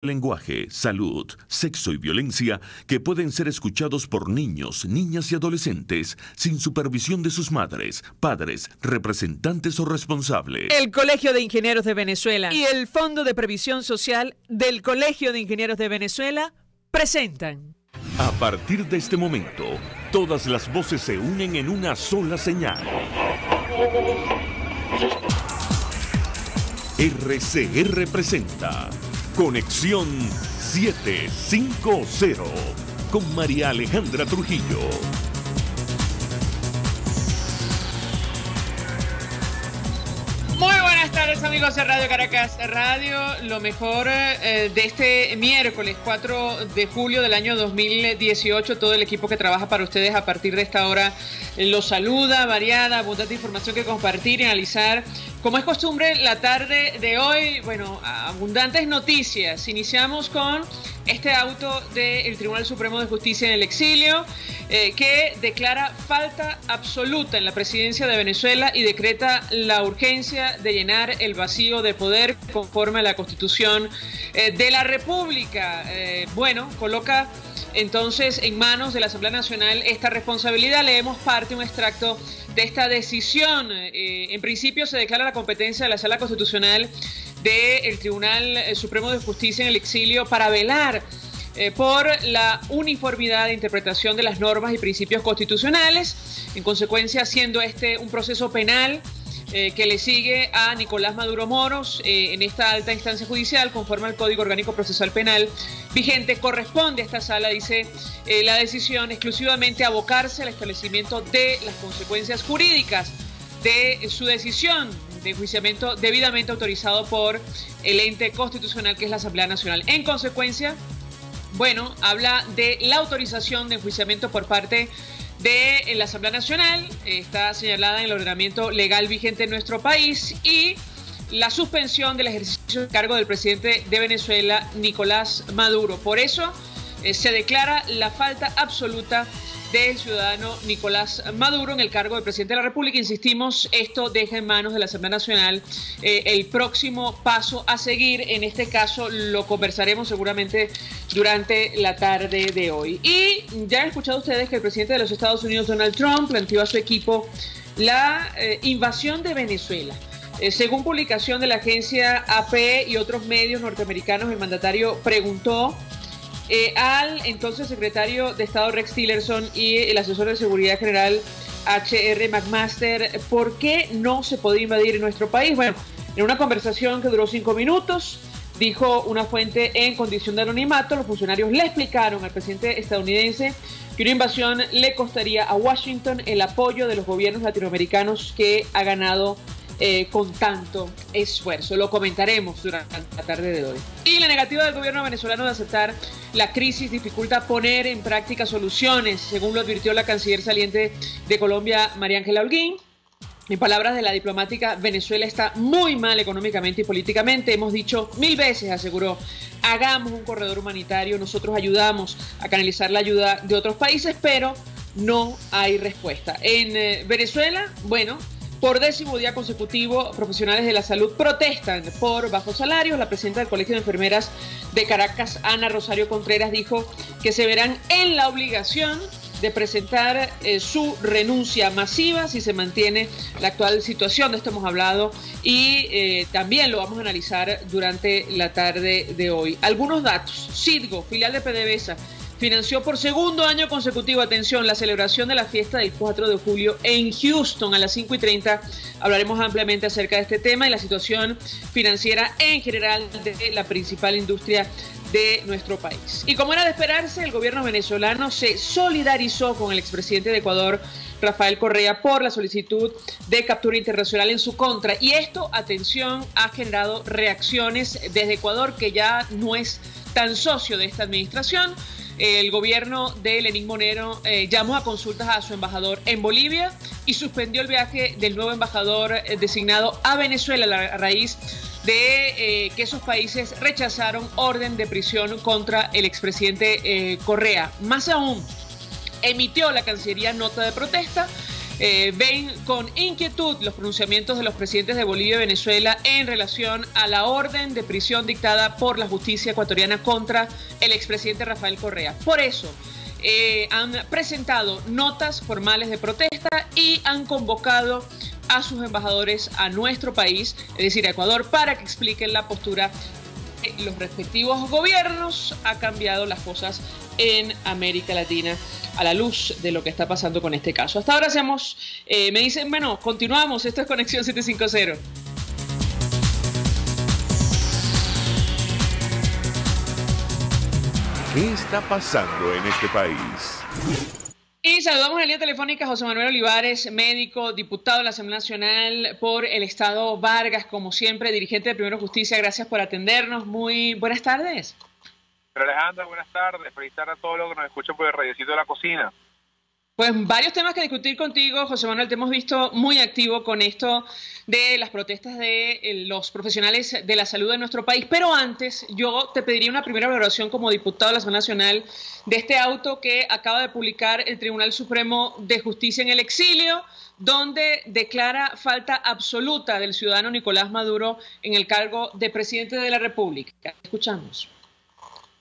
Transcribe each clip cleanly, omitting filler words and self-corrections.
Lenguaje, salud, sexo y violencia que pueden ser escuchados por niños, niñas y adolescentes sin supervisión de sus madres, padres, representantes o responsables. El Colegio de Ingenieros de Venezuela y el Fondo de Previsión Social del Colegio de Ingenieros de Venezuela presentan. A partir de este momento, todas las voces se unen en una sola señal. RCR presenta Conexión 750 con María Alejandra Trujillo. Muy buenas tardes, amigos de Radio Caracas Radio. Lo mejor de este miércoles 4 de julio del año 2018. Todo el equipo que trabaja para ustedes a partir de esta hora los saluda. Variada, abundante información que compartir y analizar. Como es costumbre, la tarde de hoy, bueno, abundantes noticias. Iniciamos con este auto del Tribunal Supremo de Justicia en el exilio, que declara falta absoluta en la presidencia de Venezuela y decreta la urgencia de llenar el vacío de poder conforme a la Constitución de la República. Bueno, coloca entonces en manos de la Asamblea Nacional esta responsabilidad. Leemos parte, un extracto de esta decisión. En principio se declara la competencia de la Sala Constitucional del Tribunal Supremo de Justicia en el exilio para velar por la uniformidad de interpretación de las normas y principios constitucionales. En consecuencia, siendo este un proceso penal que le sigue a Nicolás Maduro Moros en esta alta instancia judicial, conforme al Código Orgánico Procesal Penal vigente, corresponde a esta sala, dice la decisión, exclusivamente abocarse al establecimiento de las consecuencias jurídicas de su decisión de enjuiciamiento debidamente autorizado por el ente constitucional que es la Asamblea Nacional. En consecuencia, bueno, habla de la autorización de enjuiciamiento por parte de la Asamblea Nacional, está señalada en el ordenamiento legal vigente en nuestro país, y la suspensión del ejercicio de cargo del presidente de Venezuela, Nicolás Maduro. Por eso se declara la falta absoluta del ciudadano Nicolás Maduro en el cargo de presidente de la República. Insistimos, esto deja en manos de la Asamblea Nacional el próximo paso a seguir. En este caso lo conversaremos seguramente durante la tarde de hoy. Y ya han escuchado ustedes que el presidente de los Estados Unidos, Donald Trump, planteó a su equipo la invasión de Venezuela. Según publicación de la agencia AP y otros medios norteamericanos, el mandatario preguntó al entonces secretario de Estado Rex Tillerson y el asesor de seguridad general H.R. McMaster por qué no se podía invadir nuestro país. Bueno, en una conversación que duró 5 minutos, dijo una fuente en condición de anonimato, los funcionarios le explicaron al presidente estadounidense que una invasión le costaría a Washington el apoyo de los gobiernos latinoamericanos que ha ganado con tanto esfuerzo. Lo comentaremos durante la tarde de hoy. Y la negativa del gobierno venezolano de aceptar la crisis dificulta poner en práctica soluciones, según lo advirtió la canciller saliente de Colombia, María Ángela Holguín. En palabras de la diplomática, Venezuela está muy mal económicamente y políticamente. Hemos dicho 1000 veces, aseguró, hagamos un corredor humanitario, nosotros ayudamos a canalizar la ayuda de otros países, pero no hay respuesta. En Venezuela, bueno, por 10º día consecutivo, profesionales de la salud protestan por bajos salarios. La presidenta del Colegio de Enfermeras de Caracas, Ana Rosario Contreras, dijo que se verán en la obligación de presentar su renuncia masiva si se mantiene la actual situación. De esto hemos hablado y también lo vamos a analizar durante la tarde de hoy. Algunos datos. Citgo, filial de PDVSA, financió por 2º año consecutivo, atención, la celebración de la fiesta del 4 de julio en Houston a las 5:30. Hablaremos ampliamente acerca de este tema y la situación financiera en general de la principal industria de nuestro país. Y como era de esperarse, el gobierno venezolano se solidarizó con el expresidente de Ecuador, Rafael Correa, por la solicitud de captura internacional en su contra. Y esto, atención, ha generado reacciones desde Ecuador, que ya no es tan socio de esta administración. El gobierno de Lenín Moreno llamó a consultas a su embajador en Bolivia y suspendió el viaje del nuevo embajador designado a Venezuela a raíz de que esos países rechazaron orden de prisión contra el expresidente Correa. Más aún, emitió la Cancillería nota de protesta ven con inquietud los pronunciamientos de los presidentes de Bolivia y Venezuela en relación a la orden de prisión dictada por la justicia ecuatoriana contra el expresidente Rafael Correa. Por eso han presentado notas formales de protesta y han convocado a sus embajadores a nuestro país, es decir, a Ecuador, para que expliquen la postura de los respectivos gobiernos. Ha cambiado las cosas en América Latina a la luz de lo que está pasando con este caso. Hasta ahora me dicen, bueno, continuamos, esto es Conexión 750. ¿Qué está pasando en este país? Y saludamos en la línea telefónica a José Manuel Olivares, médico, diputado de la Asamblea Nacional por el Estado Vargas, como siempre, dirigente de Primero Justicia. Gracias por atendernos. Muy buenas tardes. Pero Alejandra, buenas tardes. Feliz tarde a todos los que nos escuchan por el radiocito de la cocina. Pues varios temas que discutir contigo, José Manuel. Te hemos visto muy activo con esto de las protestas de los profesionales de la salud de nuestro país. Pero antes, yo te pediría una primera valoración como diputado de la Asamblea Nacional de este auto que acaba de publicar el Tribunal Supremo de Justicia en el exilio, donde declara falta absoluta del ciudadano Nicolás Maduro en el cargo de presidente de la República. Escuchamos.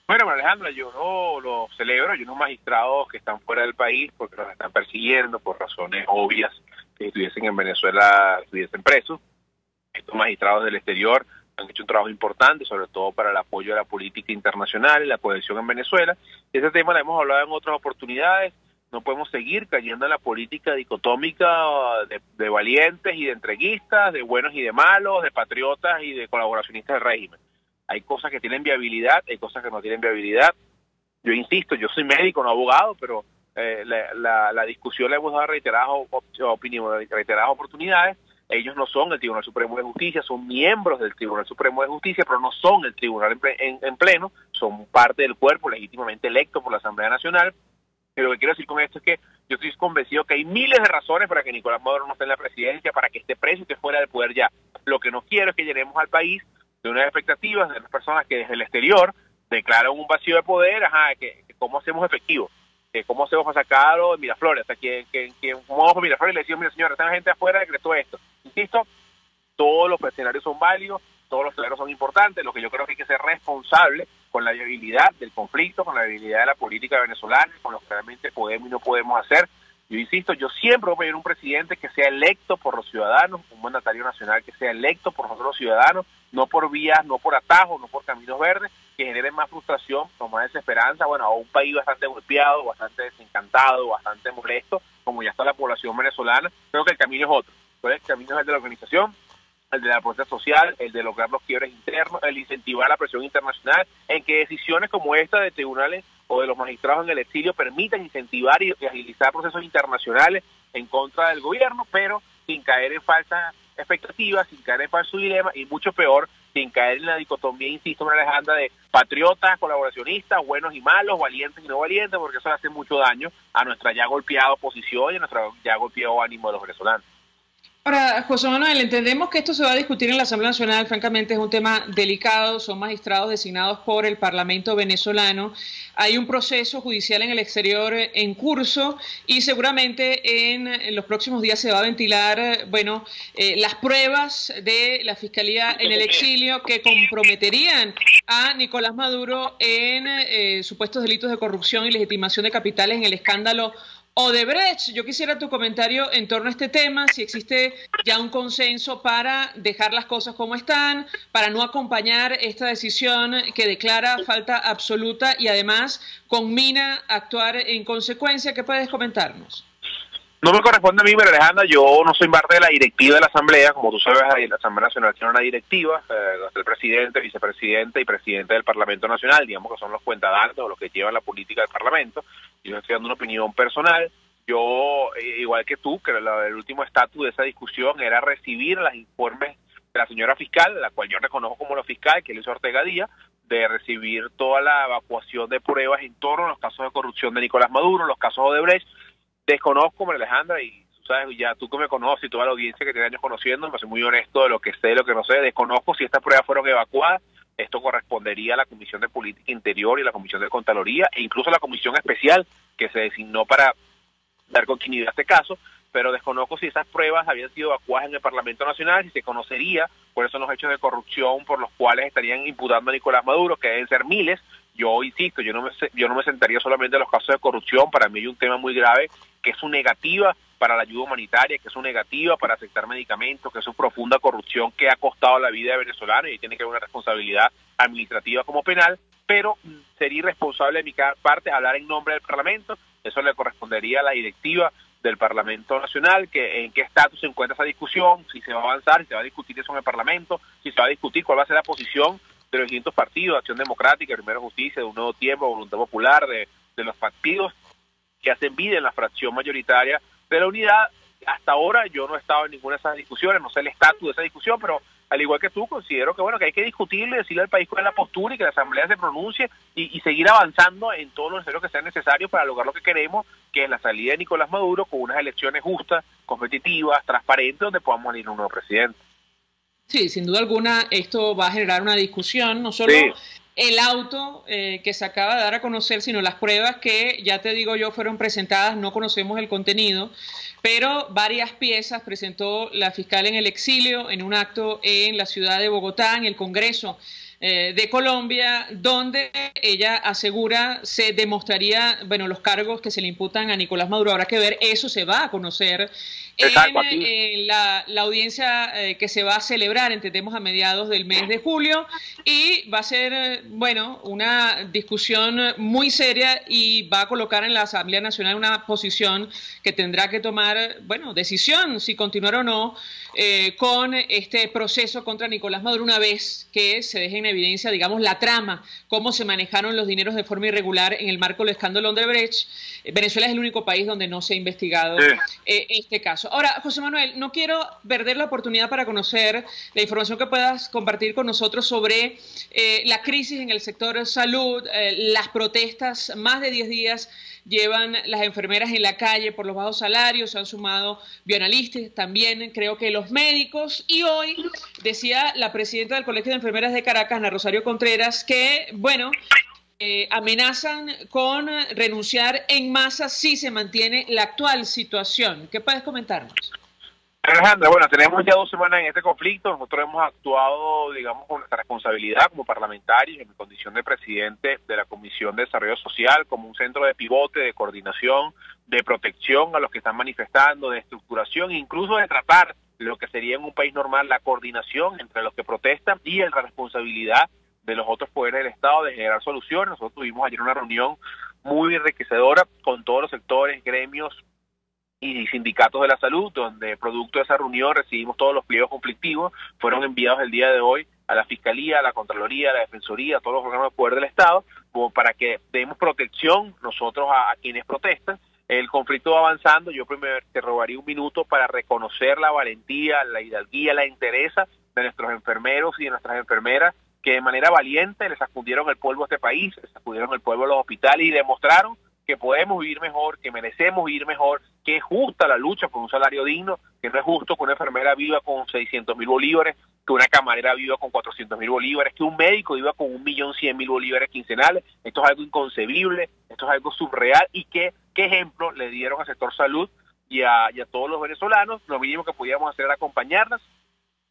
Bueno, Alejandra, yo no lo celebro. Hay unos magistrados que están fuera del país porque los están persiguiendo por razones obvias que estuviesen en Venezuela, estuviesen presos. Estos magistrados del exterior han hecho un trabajo importante, sobre todo para el apoyo a la política internacional y la cohesión en Venezuela. Ese tema lo hemos hablado en otras oportunidades. No podemos seguir cayendo en la política dicotómica de valientes y de entreguistas, de buenos y de malos, de patriotas y de colaboracionistas del régimen. Hay cosas que tienen viabilidad, hay cosas que no tienen viabilidad. Yo insisto, yo soy médico, no abogado, pero la discusión la hemos dado reiteradas oportunidades. Ellos no son el Tribunal Supremo de Justicia, son miembros del Tribunal Supremo de Justicia, pero no son el tribunal en pleno, son parte del cuerpo legítimamente electo por la Asamblea Nacional. Y lo que quiero decir con esto es que yo estoy convencido que hay miles de razones para que Nicolás Maduro no esté en la presidencia, para que esté preso y esté fuera del poder ya. Lo que no quiero es que llenemos al país de unas expectativas de las personas que desde el exterior declaran un vacío de poder, que cómo hacemos efectivo, cómo hacemos para sacarlo de Miraflores, hasta que vamos a Miraflores y le decimos, mira señora, esta gente afuera decretó esto. Insisto, todos los escenarios son válidos, todos los escenarios son importantes. Lo que yo creo que hay que ser responsable con la viabilidad del conflicto, con la viabilidad de la política venezolana, con lo que realmente podemos y no podemos hacer. Yo insisto, yo siempre voy a pedir un presidente que sea electo por los ciudadanos, un mandatario nacional que sea electo por nosotros los ciudadanos, no por vías, no por atajos, no por caminos verdes, que generen más frustración, o más desesperanza, bueno, a un país bastante golpeado, bastante desencantado, bastante molesto, como ya está la población venezolana. Creo que el camino es otro. Entonces, el camino es el de la organización, el de la protesta social, el de lograr los quiebres internos, el incentivar la presión internacional, en que decisiones como esta de tribunales o de los magistrados en el exilio permitan incentivar y agilizar procesos internacionales en contra del gobierno, pero sin caer en falsas expectativas, sin caer en falso dilema y mucho peor, sin caer en la dicotomía, insisto, María Alejandra, de patriotas, colaboracionistas, buenos y malos, valientes y no valientes, porque eso le hace mucho daño a nuestra ya golpeada oposición y a nuestro ya golpeado ánimo de los venezolanos. Ahora, José Manuel, entendemos que esto se va a discutir en la Asamblea Nacional. Francamente es un tema delicado, son magistrados designados por el Parlamento venezolano. Hay un proceso judicial en el exterior en curso y seguramente en los próximos días se va a ventilar, las pruebas de la Fiscalía en el exilio que comprometerían a Nicolás Maduro en supuestos delitos de corrupción y legitimación de capitales en el escándalo Odebrecht. Yo quisiera tu comentario en torno a este tema, si existe ya un consenso para dejar las cosas como están, para no acompañar esta decisión que declara falta absoluta y además conmina a actuar en consecuencia. ¿Qué puedes comentarnos? No me corresponde a mí, María Alejandra, yo no soy parte de la directiva de la Asamblea. Como tú sabes, la Asamblea Nacional tiene una directiva, el presidente, vicepresidente y presidente del Parlamento Nacional, digamos que son los cuentadantes o los que llevan la política del Parlamento. Yo estoy dando una opinión personal. Yo, igual que tú, que el último estatus de esa discusión era recibir los informes de la señora fiscal, la cual yo reconozco como la fiscal, que Elisa Ortega Díaz, de recibir toda la evacuación de pruebas en torno a los casos de corrupción de Nicolás Maduro, los casos Odebrecht. Desconozco, María Alejandra, y tú sabes, ya tú que me conoces y toda la audiencia que tiene años conociendo, me soy muy honesto de lo que sé y lo que no sé. Desconozco si estas pruebas fueron evacuadas. Esto correspondería a la Comisión de Política Interior y la Comisión de Contraloría e incluso a la Comisión Especial que se designó para dar continuidad a este caso. pero desconozco si esas pruebas habían sido evacuadas en el Parlamento Nacional, si se conocería cuáles son los hechos de corrupción por los cuales estarían imputando a Nicolás Maduro, que deben ser miles. Yo insisto, yo no me sentaría solamente en los casos de corrupción. Para mí hay un tema muy grave, que es su negativa para la ayuda humanitaria, que es su negativa para aceptar medicamentos, que es su profunda corrupción que ha costado la vida de venezolanos, y tiene que haber una responsabilidad administrativa como penal, pero sería irresponsable de mi parte hablar en nombre del Parlamento. Eso le correspondería a la directiva del Parlamento Nacional, que en qué estatus se encuentra esa discusión, si se va a avanzar, si se va a discutir eso en el Parlamento, si se va a discutir cuál va a ser la posición de los distintos partidos, Acción Democrática, Primero Justicia, de Un Nuevo Tiempo, Voluntad Popular, de los partidos que hacen vida en la fracción mayoritaria de la unidad. Hasta ahora yo no he estado en ninguna de esas discusiones, no sé el estatus de esa discusión, pero al igual que tú, considero que que hay que discutirle, decirle al país cuál es la postura y que la Asamblea se pronuncie y seguir avanzando en todo lo necesario que sea necesario para lograr lo que queremos, que es la salida de Nicolás Maduro con unas elecciones justas, competitivas, transparentes, donde podamos elegir un nuevo presidente. Sí, sin duda alguna esto va a generar una discusión, no solo el auto que se acaba de dar a conocer, sino las pruebas que, ya te digo yo, fueron presentadas, no conocemos el contenido, pero varias piezas presentó la fiscal en el exilio en un acto en la ciudad de Bogotá, en el Congreso de Colombia, donde ella asegura se demostraría, los cargos que se le imputan a Nicolás Maduro. Habrá que ver, eso se va a conocer en la audiencia que se va a celebrar, entendemos, a mediados del mes de julio, y va a ser, una discusión muy seria y va a colocar en la Asamblea Nacional una posición que tendrá que tomar, decisión si continuar o no con este proceso contra Nicolás Maduro, una vez que se deje en evidencia, digamos, la trama, cómo se manejaron los dineros de forma irregular en el marco del escándalo Odebrecht. Venezuela es el único país donde no se ha investigado este caso. Ahora, José Manuel, no quiero perder la oportunidad para conocer la información que puedas compartir con nosotros sobre la crisis en el sector salud, las protestas. Más de 10 días llevan las enfermeras en la calle por los bajos salarios, se han sumado bioanalistas, también creo que los médicos, y hoy decía la presidenta del Colegio de Enfermeras de Caracas, Ana Rosario Contreras, que, amenazan con renunciar en masa si se mantiene la actual situación. ¿Qué puedes comentarnos? Alejandra, tenemos ya 2 semanas en este conflicto. Nosotros hemos actuado, digamos, con nuestra responsabilidad como parlamentarios, en mi condición de presidente de la Comisión de Desarrollo Social, como un centro de pivote, de coordinación, de protección a los que están manifestando, de estructuración, incluso de tratar lo que sería en un país normal la coordinación entre los que protestan y la responsabilidad de los otros poderes del Estado de generar soluciones. Nosotros tuvimos ayer una reunión muy enriquecedora con todos los sectores, gremios y sindicatos de la salud, donde producto de esa reunión recibimos todos los pliegos conflictivos, fueron enviados el día de hoy a la Fiscalía, a la Contraloría, a la Defensoría, a todos los órganos de poder del Estado, como para que demos protección nosotros a quienes protestan. El conflicto va avanzando. Yo primero te robaría un minuto para reconocer la valentía, la hidalguía, la entereza de nuestros enfermeros y de nuestras enfermeras, que de manera valiente le sacudieron el polvo a este país, le sacudieron el polvo a los hospitales y demostraron que podemos vivir mejor, que merecemos vivir mejor, que es justa la lucha por un salario digno, que no es justo que una enfermera viva con 600.000 bolívares, que una camarera viva con 400.000 bolívares, que un médico viva con 1.100.000 bolívares quincenales. Esto es algo inconcebible, esto es algo surreal. Y qué ejemplo le dieron al sector salud y a todos los venezolanos. Lo mínimo que podíamos hacer era acompañarlas.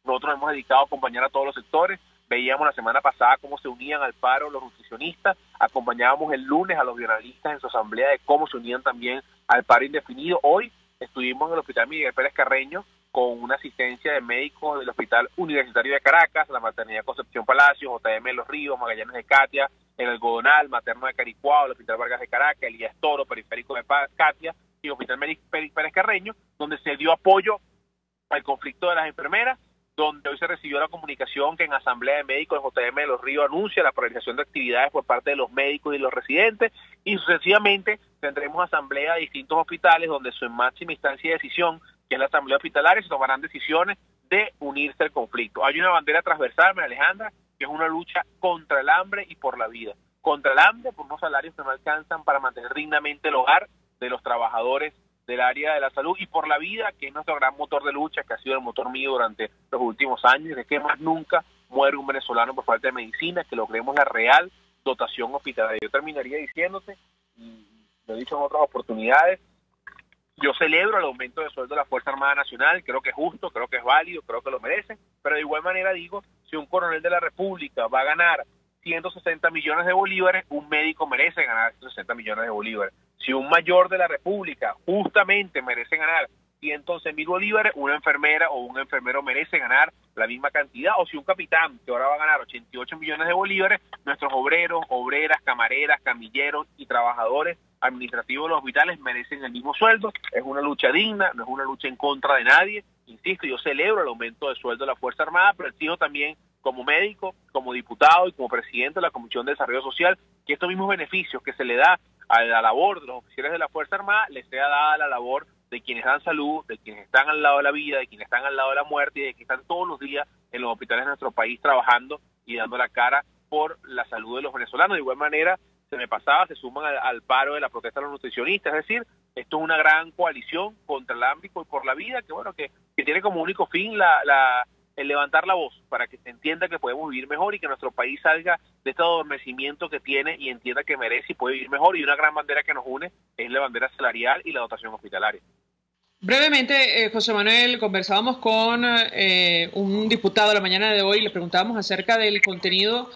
Nosotros hemos dedicado a acompañar a todos los sectores. Veíamos la semana pasada cómo se unían al paro los nutricionistas, acompañábamos el lunes a los bioanalistas en su asamblea de cómo se unían también al paro indefinido. Hoy estuvimos en el Hospital Miguel Pérez Carreño con una asistencia de médicos del Hospital Universitario de Caracas, la Maternidad Concepción Palacios, JM de Los Ríos, Magallanes de Catia, el Algodonal, Materno de Caricuao, el Hospital Vargas de Caracas, Elías Toro, Periférico de Catia y el Hospital Pérez Carreño, donde se dio apoyo al conflicto de las enfermeras, donde hoy se recibió la comunicación que en Asamblea de Médicos el JM de Los Ríos anuncia la paralización de actividades por parte de los médicos y los residentes, y sucesivamente tendremos asamblea de distintos hospitales donde su máxima instancia de decisión, que es la asamblea hospitalaria, se tomarán decisiones de unirse al conflicto. Hay una bandera transversal, María Alejandra, que es una lucha contra el hambre y por la vida. Contra el hambre, por unos salarios que no alcanzan para mantener dignamente el hogar de los trabajadores del área de la salud, y por la vida, que es nuestro gran motor de lucha, que ha sido el motor mío durante los últimos años, de que más nunca muere un venezolano por falta de medicina, que logremos la real dotación hospitalaria. Yo terminaría diciéndote, y lo he dicho en otras oportunidades, Yo celebro el aumento de sueldo de la Fuerza Armada Nacional, creo que es justo, creo que es válido, creo que lo merecen, pero de igual manera digo, si un coronel de la República va a ganar 160 millones de bolívares, un médico merece ganar 160 millones de bolívares. Si un mayor de la República justamente merece ganar 111.000 bolívares, una enfermera o un enfermero merece ganar la misma cantidad, o si un capitán que ahora va a ganar 88 millones de bolívares, nuestros obreros, obreras, camareras, camilleros y trabajadores administrativos de los hospitales merecen el mismo sueldo. Es una lucha digna, no es una lucha en contra de nadie. Insisto, yo celebro el aumento de sueldo de la Fuerza Armada, pero exijo también como médico, como diputado y como presidente de la Comisión de Desarrollo Social que estos mismos beneficios que se le da a la labor de los oficiales de la Fuerza Armada les sea dada a la labor de quienes dan salud, de quienes están al lado de la vida, de quienes están al lado de la muerte y de quienes están todos los días en los hospitales de nuestro país trabajando y dando la cara por la salud de los venezolanos. De igual manera, se suman al paro de la protesta de los nutricionistas. Es decir, esto es una gran coalición contra el hambre y por la vida que tiene como único fin el levantar la voz para que se entienda que podemos vivir mejor y que nuestro país salga de este adormecimiento que tiene y entienda que merece y puede vivir mejor. Y una gran bandera que nos une es la bandera salarial y la dotación hospitalaria. Brevemente, José Manuel, conversábamos con un diputado la mañana de hoy y le preguntábamos acerca del contenido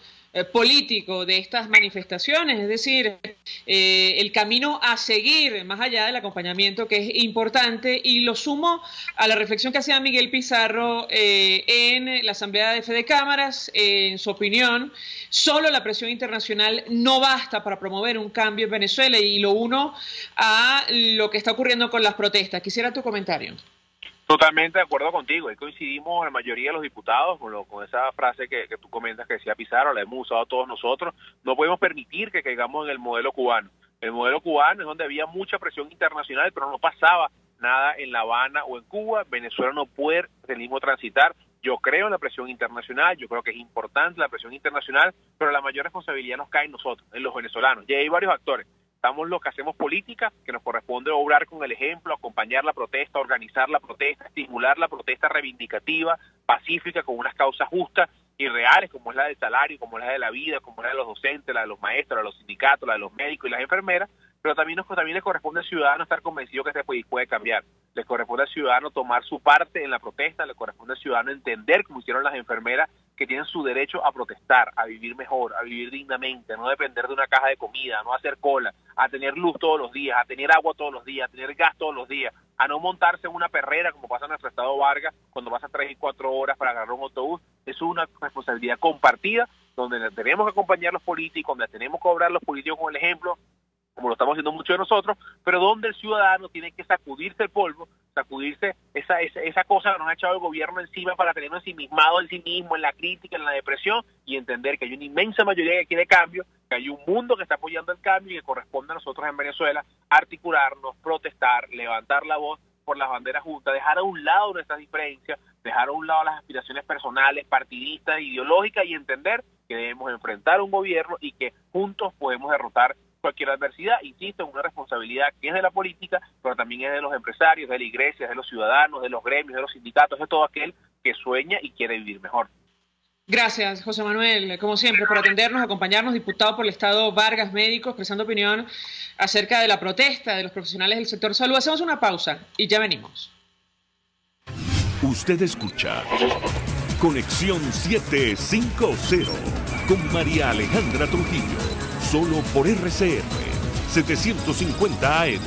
político de estas manifestaciones, es decir, el camino a seguir más allá del acompañamiento, que es importante, y lo sumo a la reflexión que hacía Miguel Pizarro en la Asamblea de Fede Cámaras. En su opinión, solo la presión internacional no basta para promover un cambio en Venezuela, y lo uno a lo que está ocurriendo con las protestas. Quisiera tu comentario. Totalmente de acuerdo contigo, y coincidimos la mayoría de los diputados con esa frase que tú comentas que decía Pizarro, la hemos usado todos nosotros. No podemos permitir que caigamos en el modelo cubano. El modelo cubano es donde había mucha presión internacional, pero no pasaba nada en La Habana o en Cuba. Venezuela no puede el mismo transitar. Yo creo en la presión internacional, yo creo que es importante la presión internacional, pero la mayor responsabilidad nos cae en nosotros, en los venezolanos. Y hay varios actores. Estamos los que hacemos política, que nos corresponde obrar con el ejemplo, acompañar la protesta, organizar la protesta, estimular la protesta reivindicativa, pacífica, con unas causas justas y reales, como es la del salario, como es la de la vida, como es la de los docentes, la de los maestros, la de los sindicatos, la de los médicos y las enfermeras, pero también les corresponde al ciudadano estar convencido que este país puede cambiar. Les corresponde al ciudadano tomar su parte en la protesta, le corresponde al ciudadano entender, como hicieron las enfermeras, que tienen su derecho a protestar, a vivir mejor, a vivir dignamente, a no depender de una caja de comida, a no hacer cola, a tener luz todos los días, a tener agua todos los días, a tener gas todos los días, a no montarse en una perrera como pasa en nuestro estado Vargas cuando pasa 3 y 4 horas para agarrar un autobús. Es una responsabilidad compartida donde tenemos que acompañar los políticos, donde tenemos que obrar los políticos con el ejemplo, como lo estamos haciendo muchos de nosotros, pero donde el ciudadano tiene que sacudirse el polvo, sacudirse esa cosa que nos ha echado el gobierno encima para tenernos ensimismados en sí mismo, en la crítica, en la depresión, y entender que hay una inmensa mayoría que quiere cambio, que hay un mundo que está apoyando el cambio y que corresponde a nosotros en Venezuela articularnos, protestar, levantar la voz por las banderas juntas, dejar a un lado nuestras diferencias, dejar a un lado las aspiraciones personales, partidistas, ideológicas, y entender que debemos enfrentar un gobierno y que juntos podemos derrotar cualquier adversidad. Insisto, en una responsabilidad que es de la política, pero también es de los empresarios, de la iglesia, de los ciudadanos, de los gremios, de los sindicatos, de todo aquel que sueña y quiere vivir mejor. Gracias, José Manuel, como siempre, por atendernos, acompañarnos, diputado por el Estado Vargas, médico, expresando opinión acerca de la protesta de los profesionales del sector salud. Hacemos una pausa y ya venimos. Usted escucha Conexión 750 con María Alejandra Trujillo, solo por RCR 750 AM.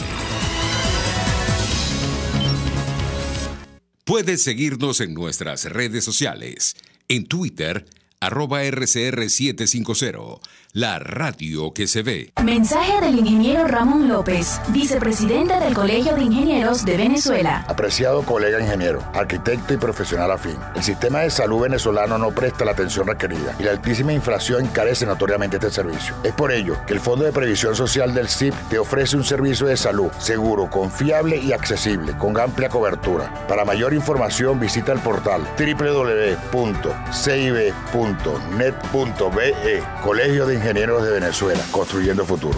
Puedes seguirnos en nuestras redes sociales. En Twitter, @RCR750, la radio que se ve. Mensaje del ingeniero Ramón López, vicepresidente del Colegio de Ingenieros de Venezuela. Apreciado colega ingeniero, arquitecto y profesional afín, el sistema de salud venezolano no presta la atención requerida y la altísima inflación encarece notoriamente este servicio. Es por ello que el Fondo de Previsión Social del CIP te ofrece un servicio de salud seguro, confiable y accesible, con amplia cobertura. Para mayor información visita el portal www.cib.net.be. Colegio de Ingenieros de Venezuela, construyendo futuro.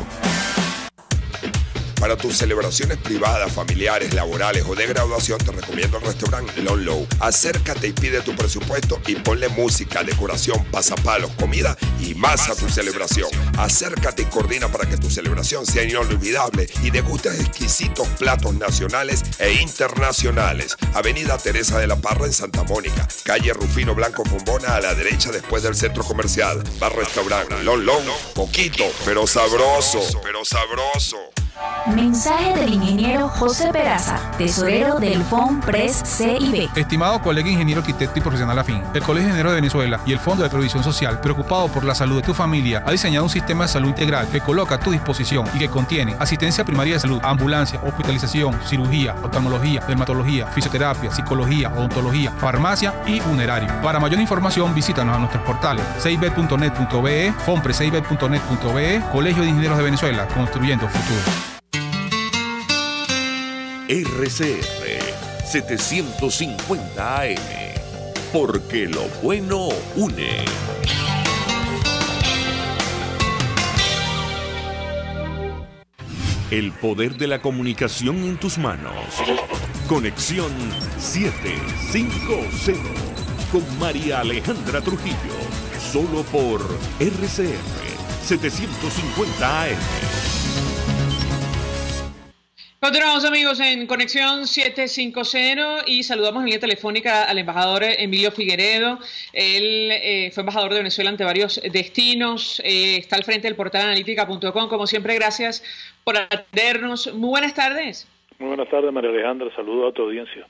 Para tus celebraciones privadas, familiares, laborales o de graduación, te recomiendo el restaurante Lon Low. Acércate y pide tu presupuesto y ponle música, decoración, pasapalos, comida y más a tu celebración. Acércate y coordina para que tu celebración sea inolvidable y degustes exquisitos platos nacionales e internacionales. Avenida Teresa de la Parra en Santa Mónica, calle Rufino Blanco Fombona a la derecha después del centro comercial. Bar restaurante Lon Low, poquito, pero sabroso, Mensaje del ingeniero José Peraza, tesorero del FONPRES CIB. Estimado colega ingeniero, arquitecto y profesional afín, el Colegio de Ingenieros de Venezuela y el Fondo de Previsión Social, preocupado por la salud de tu familia, ha diseñado un sistema de salud integral que coloca a tu disposición y que contiene asistencia primaria de salud, ambulancia, hospitalización, cirugía, oftalmología, dermatología, fisioterapia, psicología, odontología, farmacia y funerario. Para mayor información, visítanos a nuestros portales cib.net.be, fonprescib.net.be, Colegio de Ingenieros de Venezuela, construyendo futuro. RCR 750 AM, porque lo bueno une. El poder de la comunicación en tus manos. Conexión 750 con María Alejandra Trujillo, solo por RCR 750 AM. Continuamos, amigos, en Conexión 750 y saludamos en línea telefónica al embajador Emilio Figueredo. Él fue embajador de Venezuela ante varios destinos, está al frente del portal analítica.com. Como siempre, gracias por atendernos. Muy buenas tardes. Muy buenas tardes, María Alejandra. Saludos a tu audiencia.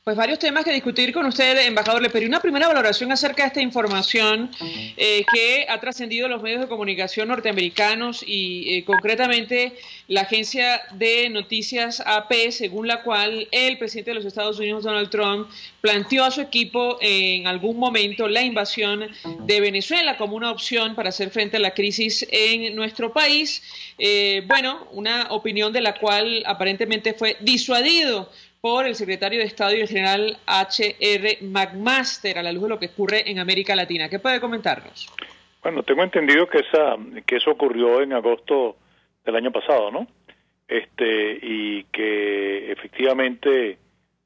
Pues varios temas que discutir con usted, embajador. Le pedí una primera valoración acerca de esta información que ha trascendido los medios de comunicación norteamericanos y concretamente la agencia de noticias AP, según la cual el presidente de los Estados Unidos, Donald Trump, planteó a su equipo en algún momento la invasión de Venezuela como una opción para hacer frente a la crisis en nuestro país. Bueno, una opinión de la cual aparentemente fue disuadido por el secretario de Estado y el general H.R. McMaster, a la luz de lo que ocurre en América Latina. ¿Qué puede comentarnos? Bueno, tengo entendido que eso ocurrió en agosto del año pasado, ¿no? Y que efectivamente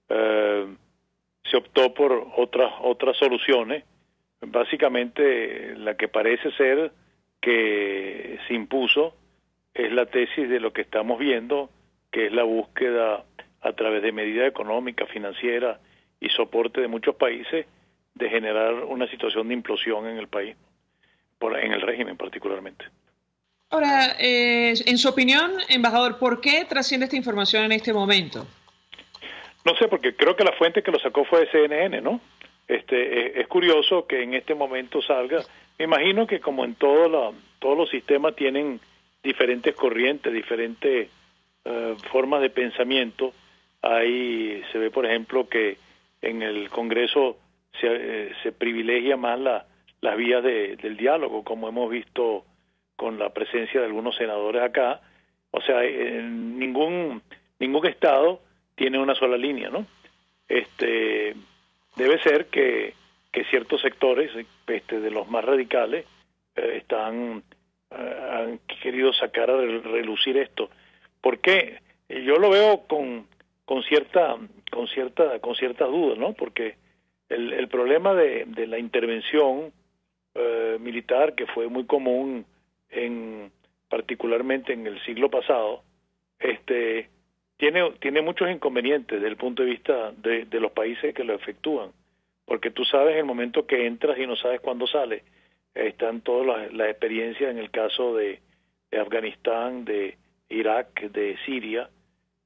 se optó por otras soluciones. Básicamente, la que parece ser que se impuso es la tesis de lo que estamos viendo, que es la búsqueda a través de medidas económicas, financieras y soporte de muchos países, de generar una situación de implosión en el país, en el régimen particularmente. Ahora, en su opinión, embajador, ¿por qué trasciende esta información en este momento? No sé, porque creo que la fuente que lo sacó fue CNN, ¿no? Es curioso que en este momento salga. Me imagino que como en todos los sistemas tienen diferentes corrientes, diferentes formas de pensamiento. Ahí se ve, por ejemplo, que en el Congreso se privilegia más las vías del diálogo, como hemos visto con la presencia de algunos senadores acá. O sea, ningún estado tiene una sola línea, ¿no? Debe ser que ciertos sectores, de los más radicales, han querido sacar a relucir esto. ¿Por qué? Yo lo veo con ciertas dudas, ¿no? Porque el problema de la intervención militar, que fue muy común particularmente en el siglo pasado, tiene muchos inconvenientes desde el punto de vista de los países que lo efectúan, porque tú sabes el momento que entras y no sabes cuándo sales. Están todas las experiencias en el caso de Afganistán, de Irak, de Siria,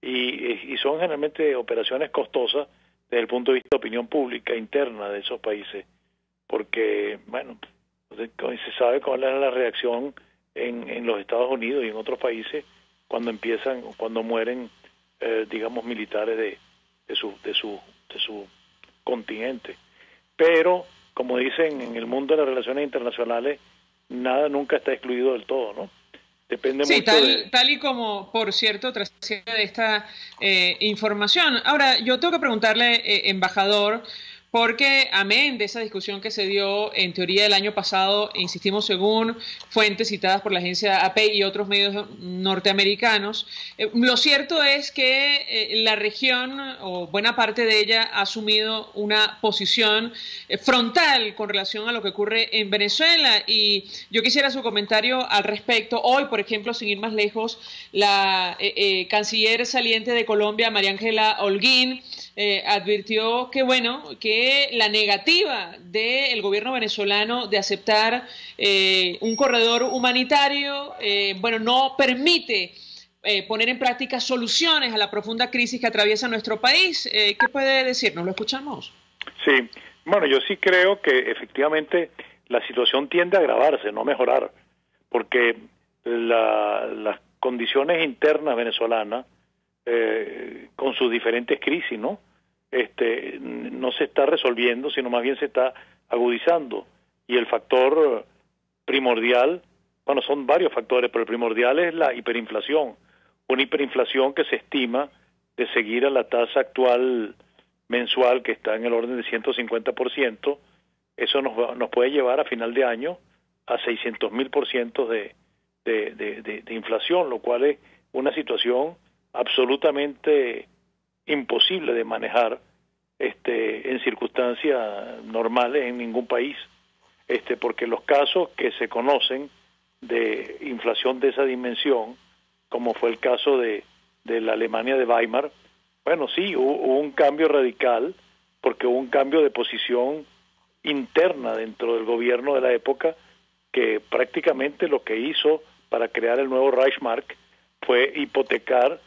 y son generalmente operaciones costosas desde el punto de vista de opinión pública interna de esos países, porque, bueno, se sabe cuál es la reacción en los Estados Unidos y en otros países cuando mueren, digamos, militares de su contingente. Pero, como dicen en el mundo de las relaciones internacionales, nada nunca está excluido del todo, ¿no? Depende mucho tal y como, por cierto, trasciende de esta información. Ahora, yo tengo que preguntarle, embajador, porque amén de esa discusión que se dio en teoría el año pasado, insistimos, según fuentes citadas por la agencia AP y otros medios norteamericanos, lo cierto es que la región, o buena parte de ella, ha asumido una posición frontal con relación a lo que ocurre en Venezuela, y yo quisiera su comentario al respecto. Hoy, por ejemplo, sin ir más lejos, la canciller saliente de Colombia, María Ángela Holguín, advirtió que la negativa del gobierno venezolano de aceptar un corredor humanitario, no permite poner en práctica soluciones a la profunda crisis que atraviesa nuestro país. ¿Qué puede decirnos? ¿Lo escuchamos? Sí, bueno, yo sí creo que efectivamente la situación tiende a agravarse, no mejorar, porque las condiciones internas venezolanas, con sus diferentes crisis, no se está resolviendo, sino más bien se está agudizando. Y el factor primordial, bueno, son varios factores, pero el primordial es la hiperinflación. Una hiperinflación que se estima de seguir a la tasa actual mensual, que está en el orden de 150%, eso nos puede llevar a final de año a 600.000% de inflación, lo cual es una situación absolutamente imposible de manejar en circunstancias normales en ningún país, porque los casos que se conocen de inflación de esa dimensión, como fue el caso de la Alemania de Weimar, bueno, sí, hubo un cambio radical, porque hubo un cambio de posición interna dentro del gobierno de la época, que prácticamente lo que hizo para crear el nuevo Reichsmark fue hipotecar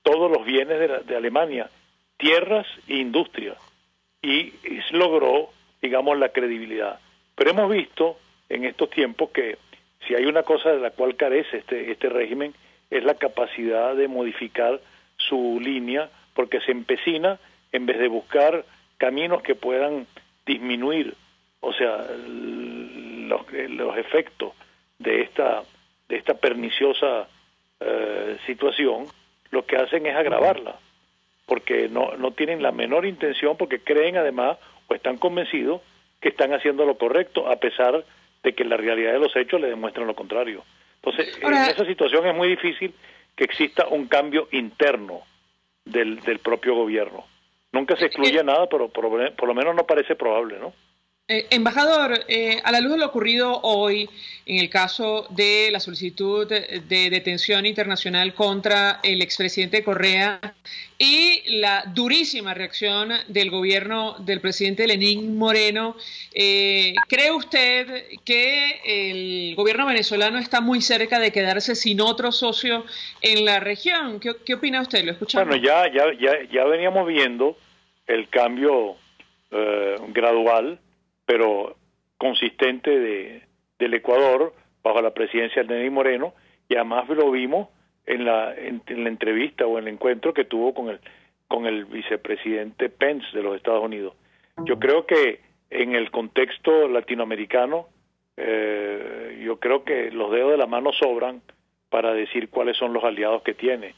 todos los bienes de Alemania, tierras e industria, y logró, digamos, la credibilidad. Pero hemos visto en estos tiempos que si hay una cosa de la cual carece este régimen, es la capacidad de modificar su línea, porque se empecina, en vez de buscar caminos que puedan disminuir, o sea, los efectos de esta perniciosa situación, lo que hacen es agravarla, porque no tienen la menor intención, porque creen además, o están convencidos, que están haciendo lo correcto, a pesar de que la realidad de los hechos le demuestran lo contrario. Entonces, en esa situación es muy difícil que exista un cambio interno del propio gobierno. Nunca se excluye nada, pero por lo menos no parece probable, ¿no? Embajador, a la luz de lo ocurrido hoy en el caso de la solicitud de detención internacional contra el expresidente Correa y la durísima reacción del gobierno del presidente Lenín Moreno, ¿cree usted que el gobierno venezolano está muy cerca de quedarse sin otro socio en la región? ¿Qué opina usted? ¿Lo escuchamos? Bueno, ya veníamos viendo el cambio gradual, pero consistente del Ecuador bajo la presidencia de Lenín Moreno, y además lo vimos en la entrevista o en el encuentro que tuvo con el vicepresidente Pence de los Estados Unidos. Yo creo que en el contexto latinoamericano, yo creo que los dedos de la mano sobran para decir cuáles son los aliados que tiene,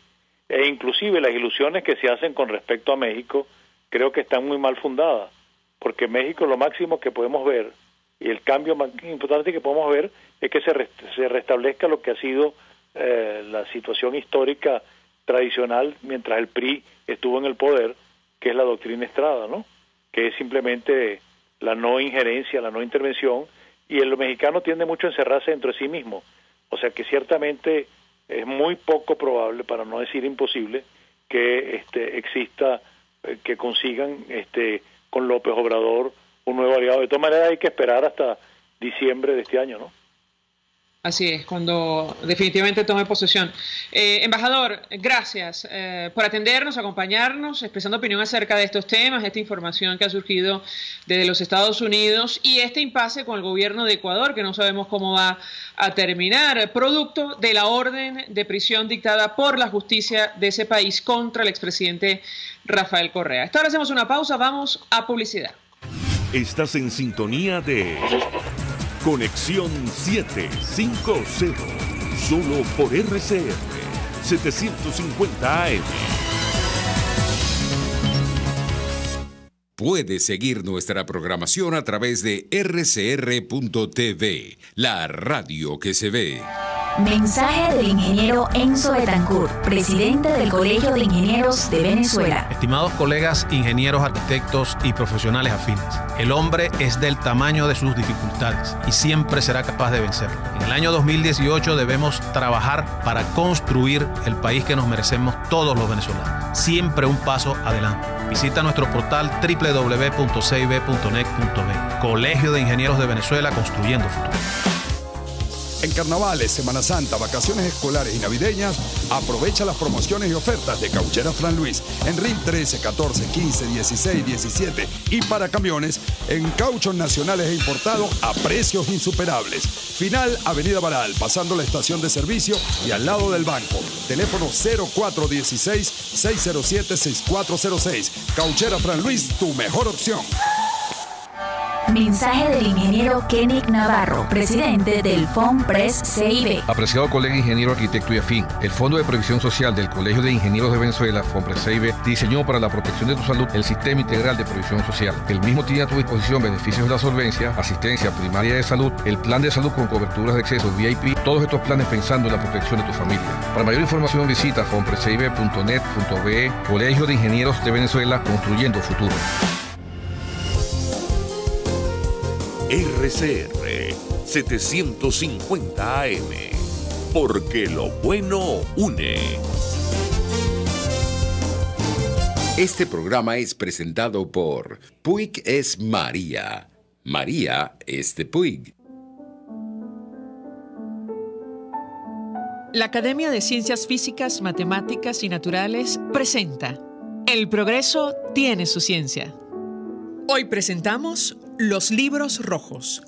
e inclusive las ilusiones que se hacen con respecto a México creo que están muy mal fundadas, porque México lo máximo que podemos ver, y el cambio más importante que podemos ver, es que se restablezca lo que ha sido la situación histórica tradicional mientras el PRI estuvo en el poder, que es la doctrina Estrada, ¿no? Que es simplemente la no injerencia, la no intervención, y el mexicano tiende mucho a encerrarse dentro de sí mismo. O sea que ciertamente es muy poco probable, para no decir imposible, que exista, que consigan con López Obrador un nuevo aliado. De todas maneras hay que esperar hasta diciembre de este año, ¿no? Así es, cuando definitivamente tome posesión. Embajador, gracias por atendernos, acompañarnos, expresando opinión acerca de estos temas, esta información que ha surgido desde los Estados Unidos y este impasse con el gobierno de Ecuador, que no sabemos cómo va a terminar, producto de la orden de prisión dictada por la justicia de ese país contra el expresidente Rafael Correa. Hasta ahora hacemos una pausa, vamos a publicidad. Estás en sintonía de Conexión 750, solo por RCR 750 AM. Puedes seguir nuestra programación a través de rcr.tv, la radio que se ve. Mensaje del ingeniero Enzo Betancourt, presidente del Colegio de Ingenieros de Venezuela. Estimados colegas, ingenieros, arquitectos y profesionales afines, el hombre es del tamaño de sus dificultades y siempre será capaz de vencerlo. En el año 2018 debemos trabajar para construir el país que nos merecemos todos los venezolanos. Siempre un paso adelante. Visita nuestro portal www.cib.net.be. Colegio de Ingenieros de Venezuela, construyendo futuro. En carnavales, Semana Santa, vacaciones escolares y navideñas, aprovecha las promociones y ofertas de Cauchera Fran Luis en RIN 13, 14, 15, 16, 17 y para camiones en cauchos nacionales e importados a precios insuperables. Final Avenida Baral, pasando la estación de servicio y al lado del banco. Teléfono 0416-607-6406. Cauchera Fran Luis, tu mejor opción. Mensaje del ingeniero Kenick Navarro, presidente del FOMPRES CIB. Apreciado colega ingeniero, arquitecto y afín, el Fondo de Previsión Social del Colegio de Ingenieros de Venezuela, FOMPRES CIB, diseñó para la protección de tu salud el Sistema Integral de Previsión Social. El mismo tiene a tu disposición beneficios de la solvencia, asistencia primaria de salud, el plan de salud con coberturas de acceso VIP, todos estos planes pensando en la protección de tu familia. Para mayor información visita fomprescib.net.be, Colegio de Ingenieros de Venezuela, construyendo futuro. RCR 750 AM, porque lo bueno une. Este programa es presentado por Puig es María. María es de Puig. La Academia de Ciencias Físicas, Matemáticas y Naturales presenta El progreso tiene su ciencia. Hoy presentamos los libros rojos.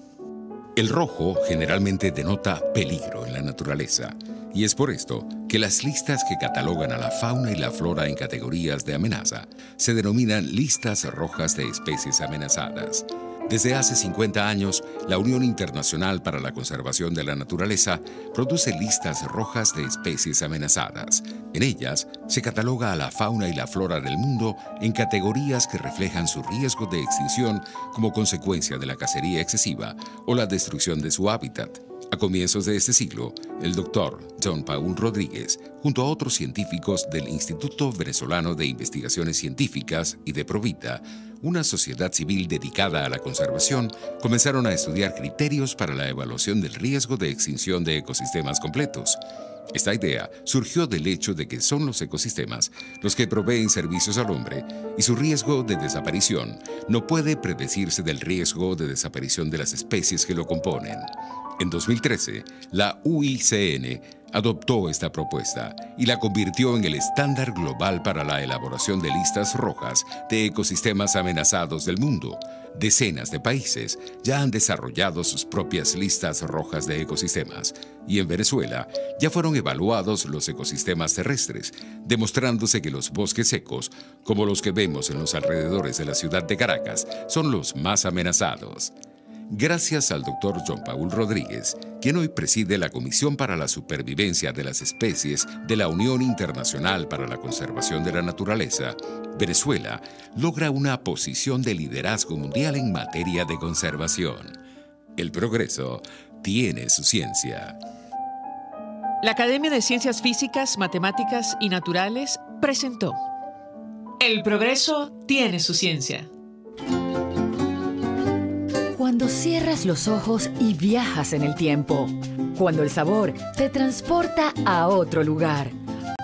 El rojo generalmente denota peligro en la naturaleza, y es por esto que las listas que catalogan a la fauna y la flora en categorías de amenaza se denominan listas rojas de especies amenazadas. Desde hace 50 años, la Unión Internacional para la Conservación de la Naturaleza produce listas rojas de especies amenazadas. En ellas se cataloga a la fauna y la flora del mundo en categorías que reflejan su riesgo de extinción como consecuencia de la cacería excesiva o la destrucción de su hábitat. A comienzos de este siglo, el doctor John Paul Rodríguez, junto a otros científicos del Instituto Venezolano de Investigaciones Científicas y de Provita, una sociedad civil dedicada a la conservación, comenzaron a estudiar criterios para la evaluación del riesgo de extinción de ecosistemas completos. Esta idea surgió del hecho de que son los ecosistemas los que proveen servicios al hombre y su riesgo de desaparición no puede predecirse del riesgo de desaparición de las especies que lo componen. En 2013, la UICN adoptó esta propuesta y la convirtió en el estándar global para la elaboración de listas rojas de ecosistemas amenazados del mundo. Decenas de países ya han desarrollado sus propias listas rojas de ecosistemas y en Venezuela ya fueron evaluados los ecosistemas terrestres, demostrándose que los bosques secos, como los que vemos en los alrededores de la ciudad de Caracas, son los más amenazados. Gracias al Dr. John Paul Rodríguez, quien hoy preside la Comisión para la Supervivencia de las Especies de la Unión Internacional para la Conservación de la Naturaleza, Venezuela logra una posición de liderazgo mundial en materia de conservación. El progreso tiene su ciencia. La Academia de Ciencias Físicas, Matemáticas y Naturales presentó El progreso tiene su ciencia. Cuando cierras los ojos y viajas en el tiempo. Cuando el sabor te transporta a otro lugar.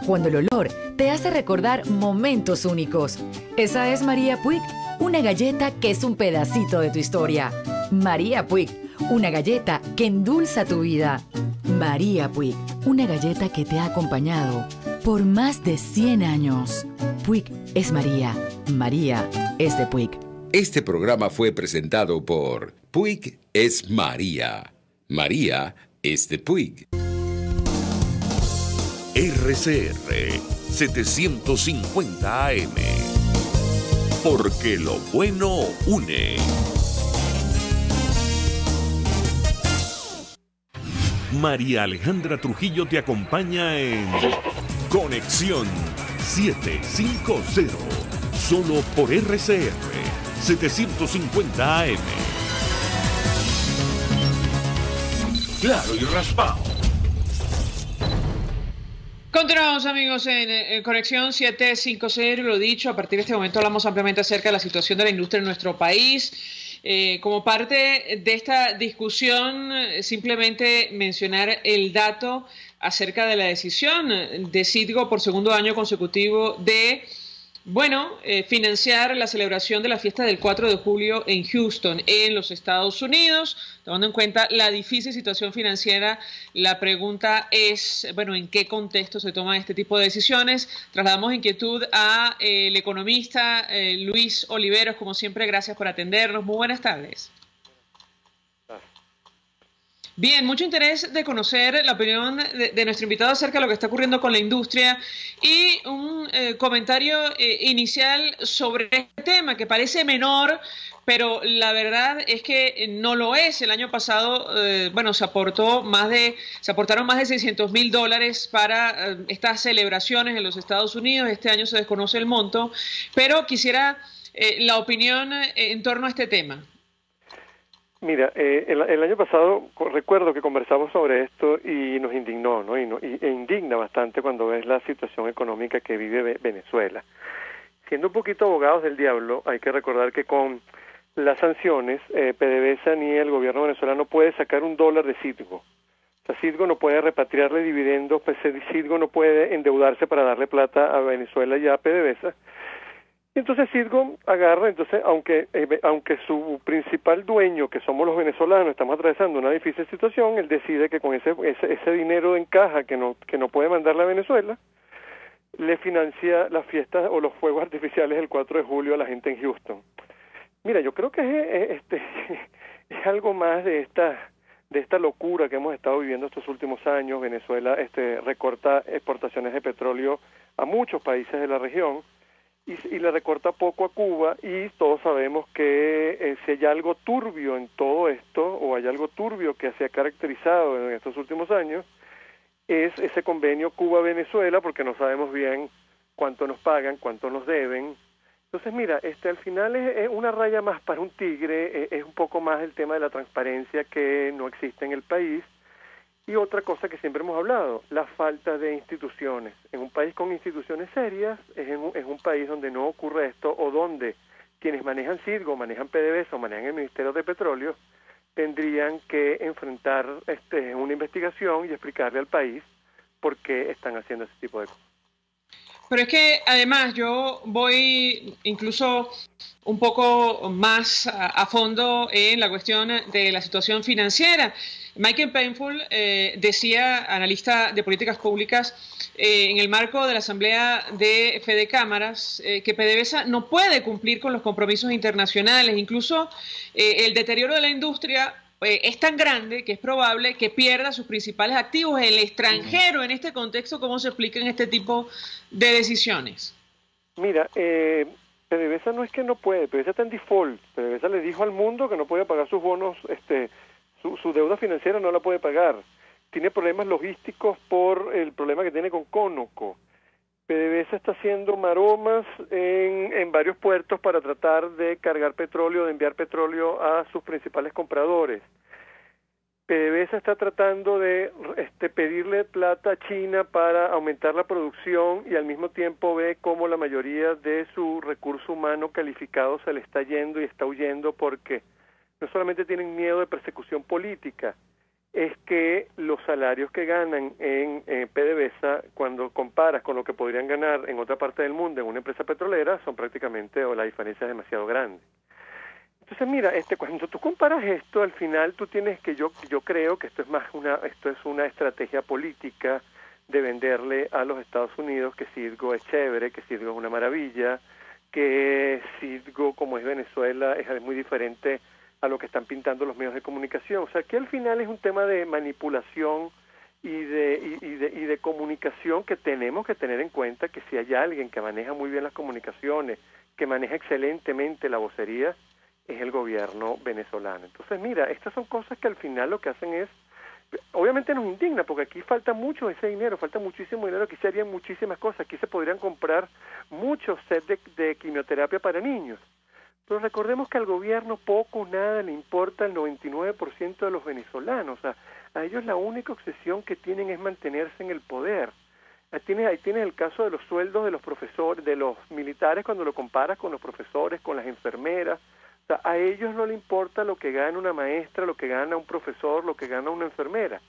Cuando el olor te hace recordar momentos únicos. Esa es María Puig, una galleta que es un pedacito de tu historia. María Puig, una galleta que endulza tu vida. María Puig, una galleta que te ha acompañado por más de 100 años. Puig es María. María es de Puig. Este programa fue presentado por Puig es María. María es de Puig. RCR 750 AM, porque lo bueno une. María Alejandra Trujillo te acompaña en Conexión 750, solo por RCR 750 AM. Claro y raspado. Continuamos, amigos, en Conexión 750. Lo dicho, a partir de este momento hablamos ampliamente acerca de la situación de la industria en nuestro país. Como parte de esta discusión, simplemente mencionar el dato acerca de la decisión de Citgo por segundo año consecutivo de financiar la celebración de la fiesta del 4 de julio en Houston, en los Estados Unidos. Tomando en cuenta la difícil situación financiera, la pregunta es, ¿en qué contexto se toman este tipo de decisiones? Trasladamos inquietud a el economista Luis Oliveros. Como siempre, gracias por atendernos. Muy buenas tardes. Bien, mucho interés de conocer la opinión de nuestro invitado acerca de lo que está ocurriendo con la industria y un comentario inicial sobre este tema que parece menor, pero la verdad es que no lo es. El año pasado, se aportaron más de $600,000 para estas celebraciones en los Estados Unidos. Este año se desconoce el monto, pero quisiera la opinión en torno a este tema. Mira, el año pasado recuerdo que conversamos sobre esto y nos indignó, ¿no? E indigna bastante cuando ves la situación económica que vive Venezuela. Siendo un poquito abogados del diablo, hay que recordar que con las sanciones, PDVSA ni el gobierno venezolano puede sacar $1 de Citgo. O sea, Citgo no puede repatriarle dividendos, pues Citgo no puede endeudarse para darle plata a Venezuela y a PDVSA. Entonces Citgo agarra, aunque su principal dueño, que somos los venezolanos, estamos atravesando una difícil situación, él decide que con ese dinero en caja que no puede mandarle a Venezuela, le financia las fiestas o los fuegos artificiales del 4 de julio a la gente en Houston. Mira, yo creo que es algo más de esta locura que hemos estado viviendo estos últimos años. Venezuela recorta exportaciones de petróleo a muchos países de la región, y le recorta poco a Cuba, y todos sabemos que si hay algo turbio en todo esto, o hay algo turbio que se ha caracterizado en estos últimos años, es ese convenio Cuba-Venezuela, porque no sabemos bien cuánto nos pagan, cuánto nos deben. Entonces, mira, al final es una raya más para un tigre, es un poco más el tema de la transparencia que no existe en el país. Y otra cosa que siempre hemos hablado, la falta de instituciones. En un país con instituciones serias, es un país donde no ocurre esto, o donde quienes manejan Citgo, manejan PDVSA o manejan el Ministerio de Petróleo, tendrían que enfrentar una investigación y explicarle al país por qué están haciendo ese tipo de cosas. Pero es que además yo voy incluso un poco más a fondo en la cuestión de la situación financiera. Michael Penfold decía, analista de políticas públicas, en el marco de la Asamblea de Fede Cámaras, que PDVSA no puede cumplir con los compromisos internacionales. Incluso el deterioro de la industria es tan grande que es probable que pierda sus principales activos en el extranjero. En este contexto, ¿cómo se explican este tipo de decisiones? Mira, PDVSA no es que no puede, PDVSA está en default. PDVSA le dijo al mundo que no puede pagar sus bonos, su deuda financiera no la puede pagar. Tiene problemas logísticos por el problema que tiene con Conoco. PDVSA está haciendo maromas en varios puertos para tratar de cargar petróleo, de enviar petróleo a sus principales compradores. PDVSA está tratando de pedirle plata a China para aumentar la producción, y al mismo tiempo ve cómo la mayoría de su recurso humano calificado se le está yendo y está huyendo, porque no solamente tienen miedo de persecución política, es que los salarios que ganan en PDVSA, cuando comparas con lo que podrían ganar en otra parte del mundo en una empresa petrolera, son prácticamente, o la diferencia es demasiado grande. Entonces, mira, cuando tú comparas esto, al final tú tienes que, yo creo que esto es una estrategia política de venderle a los Estados Unidos que Citgo es chévere, que Citgo es una maravilla, que Citgo, como es Venezuela, es muy diferente a lo que están pintando los medios de comunicación. O sea, que al final es un tema de manipulación y de comunicación que tenemos que tener en cuenta, que si hay alguien que maneja muy bien las comunicaciones, que maneja excelentemente la vocería, es el gobierno venezolano. Entonces, mira, estas son cosas que al final lo que hacen es, obviamente nos indigna, porque aquí falta mucho ese dinero, falta muchísimo dinero, aquí se harían muchísimas cosas, aquí se podrían comprar muchos sets de quimioterapia para niños. Pero recordemos que al gobierno poco o nada le importa el 99% de los venezolanos. O sea, a ellos la única obsesión que tienen es mantenerse en el poder. Ahí tienes el caso de los sueldos de los profesores, de los militares, cuando lo comparas con los profesores, con las enfermeras. O sea, a ellos no le importa lo que gana una maestra, lo que gana un profesor, lo que gana una enfermera.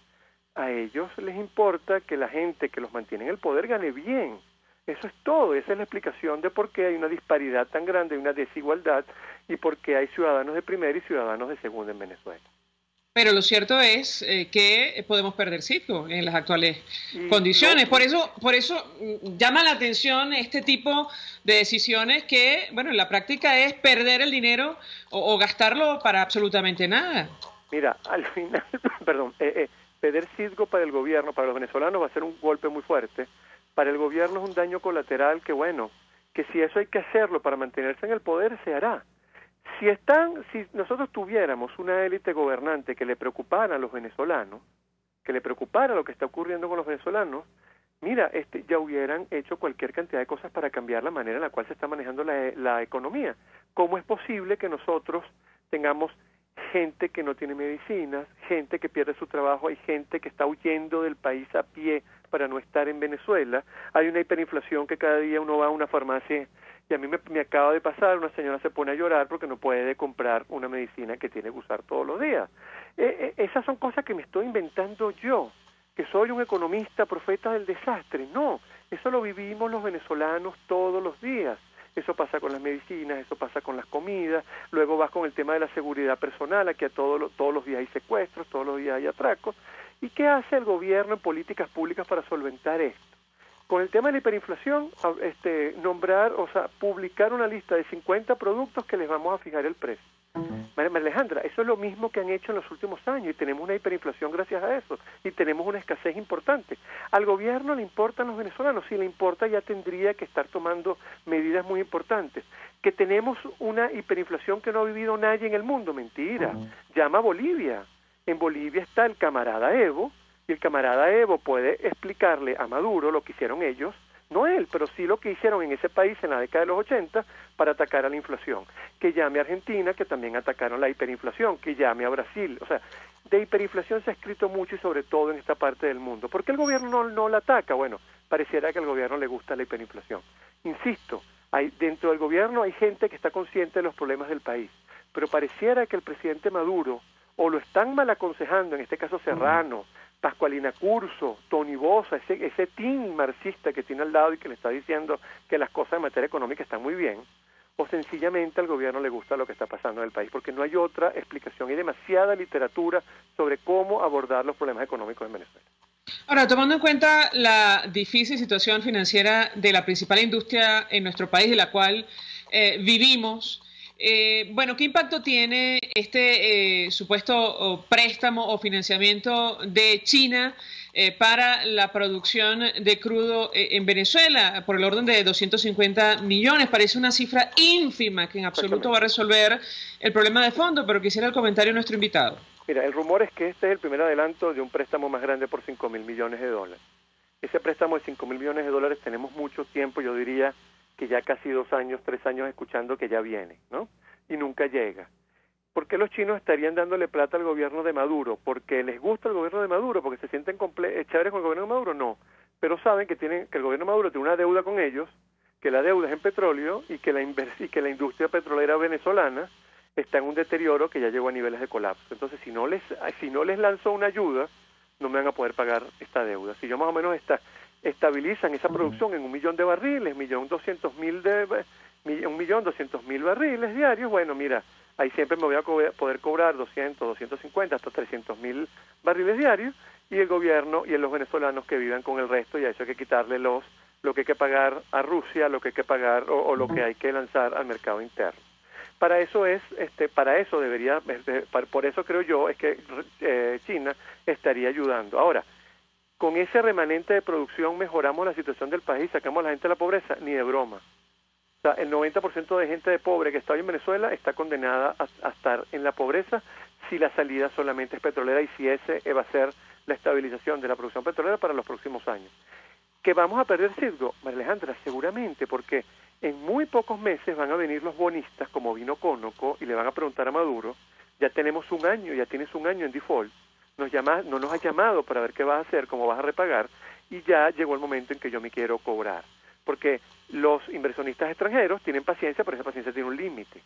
A ellos les importa que la gente que los mantiene en el poder gane bien. Eso es todo. Esa es la explicación de por qué hay una disparidad tan grande, una desigualdad, y por qué hay ciudadanos de primera y ciudadanos de segunda en Venezuela. Pero lo cierto es que podemos perder Citgo en las actuales condiciones. Por eso llama la atención este tipo de decisiones que, bueno, en la práctica es perder el dinero o gastarlo para absolutamente nada. Mira, al final, perdón, perder Citgo para el gobierno, para los venezolanos va a ser un golpe muy fuerte. Para el gobierno es un daño colateral que, bueno, que si eso hay que hacerlo para mantenerse en el poder, se hará. Si nosotros tuviéramos una élite gobernante que le preocupara a los venezolanos, que le preocupara lo que está ocurriendo con los venezolanos, mira, ya hubieran hecho cualquier cantidad de cosas para cambiar la manera en la cual se está manejando la economía. ¿Cómo es posible que nosotros tengamos gente que no tiene medicinas, gente que pierde su trabajo, hay gente que está huyendo del país a pie para no estar en Venezuela, hay una hiperinflación que cada día uno va a una farmacia y a mí me acaba de pasar, una señora se pone a llorar porque no puede comprar una medicina que tiene que usar todos los días. Esas son cosas que me estoy inventando yo, que soy un economista profeta del desastre. No, eso lo vivimos los venezolanos todos los días. Eso pasa con las medicinas, eso pasa con las comidas, luego vas con el tema de la seguridad personal, aquí todos los días hay secuestros, todos los días hay atracos. ¿Y qué hace el gobierno en políticas públicas para solventar esto? Con el tema de la hiperinflación, publicar una lista de 50 productos que les vamos a fijar el precio. María Alejandra, eso es lo mismo que han hecho en los últimos años y tenemos una hiperinflación gracias a eso y tenemos una escasez importante. Al gobierno le importan los venezolanos, si le importa ya tendría que estar tomando medidas muy importantes. Que tenemos una hiperinflación que no ha vivido nadie en el mundo, mentira. Llama a Bolivia. En Bolivia está el camarada Evo y el camarada Evo puede explicarle a Maduro lo que hicieron ellos, no él, pero sí lo que hicieron en ese país en la década de los 80 para atacar a la inflación. Que llame a Argentina, que también atacaron la hiperinflación, que llame a Brasil. O sea, de hiperinflación se ha escrito mucho y sobre todo en esta parte del mundo. ¿Por qué el gobierno no la ataca? Bueno, pareciera que al gobierno le gusta la hiperinflación. Insisto, dentro del gobierno hay gente que está consciente de los problemas del país, pero pareciera que el presidente Maduro o lo están mal aconsejando, en este caso Serrano, Pascualina Curso, Tony Bosa, ese team marxista que tiene al lado y que le está diciendo que las cosas en materia económica están muy bien, o sencillamente al gobierno le gusta lo que está pasando en el país, porque no hay otra explicación, hay demasiada literatura sobre cómo abordar los problemas económicos en Venezuela. Ahora, tomando en cuenta la difícil situación financiera de la principal industria en nuestro país, de la cual vivimos, bueno, ¿qué impacto tiene este supuesto préstamo o financiamiento de China para la producción de crudo en Venezuela? Por el orden de 250 millones. Parece una cifra ínfima que en absoluto va a resolver el problema de fondo, pero quisiera el comentario de nuestro invitado. Mira, el rumor es que este es el primer adelanto de un préstamo más grande por 5.000 millones de dólares. Ese préstamo de 5.000 millones de dólares tenemos mucho tiempo, yo diría que ya casi 2 años, 3 años escuchando que ya viene, ¿no? Y nunca llega. ¿Por qué los chinos estarían dándole plata al gobierno de Maduro? ¿Porque les gusta el gobierno de Maduro? ¿Porque se sienten chéveres con el gobierno de Maduro? No. Pero saben que el gobierno de Maduro tiene una deuda con ellos, que la deuda es en petróleo y que la industria petrolera venezolana está en un deterioro que ya llegó a niveles de colapso. Entonces, si no les lanzo una ayuda, no me van a poder pagar esta deuda. Si yo más o menos estabilizan esa producción en 1 millón de barriles, 1.200.000 barriles diarios, bueno, mira, ahí siempre me voy a poder cobrar 200, 250, hasta 300.000 barriles diarios, y el gobierno y los venezolanos que vivan con el resto, y a eso hay que quitarle lo que hay que pagar a Rusia, lo que hay que pagar o lo que hay que lanzar al mercado interno. Para eso por eso creo yo es que China estaría ayudando. Ahora, con ese remanente de producción mejoramos la situación del país, sacamos a la gente de la pobreza, ni de broma. O sea, el 90% de gente pobre que está hoy en Venezuela está condenada a estar en la pobreza si la salida solamente es petrolera y si ese va a ser la estabilización de la producción petrolera para los próximos años. ¿Que vamos a perder Citgo? María Alejandra, seguramente, porque en muy pocos meses van a venir los bonistas como vino Conoco y le van a preguntar a Maduro, ya tenemos un año, ya tienes un año en default, no nos has llamado para ver qué vas a hacer, cómo vas a repagar, y ya llegó el momento en que yo me quiero cobrar. Porque los inversionistas extranjeros tienen paciencia, pero esa paciencia tiene un límite.